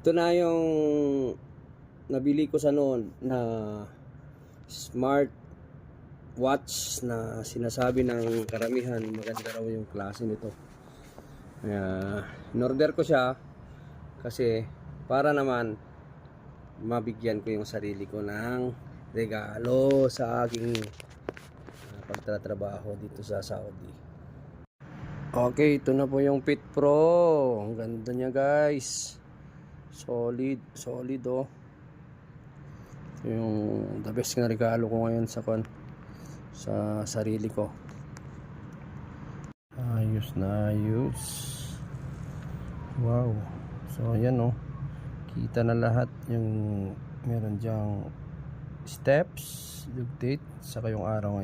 Ito na yung nabili ko sa noon na smart watch na sinasabi ng karamihan maganda raw yung klase nito. Kaya in-order ko siya kasi para naman mabigyan ko yung sarili ko ng regalo sa aking pagtatrabaho dito sa Saudi. Okay, ito na po yung Fit Pro. Ang ganda niya, guys. Solid oh. Ito yung the best na regalo ko ngayon sa sarili ko. Ayos na ayos. Wow. So ayan oh. Kita na lahat yung meron diyang steps, due date, saka yung araw ngayon.